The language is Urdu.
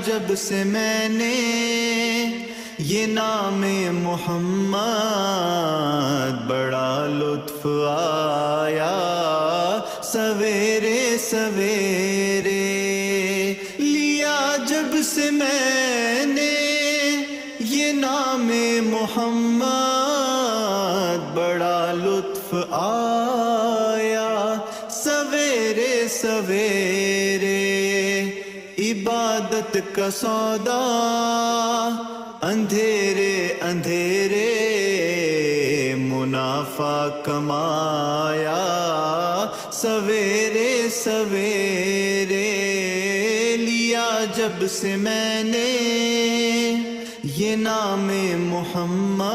جب سے میں نے یہ نام محمد، بڑا لطف آیا سویرے سویرے، لیا جب سے میں نے یہ نام محمد، بڑا لطف آیا سویرے سویرے، عبادت کا سودا اندھیرے اندھیرے، منافع کمایا سویرے سویرے، لیا جب سے میں نے یہ نام محمد،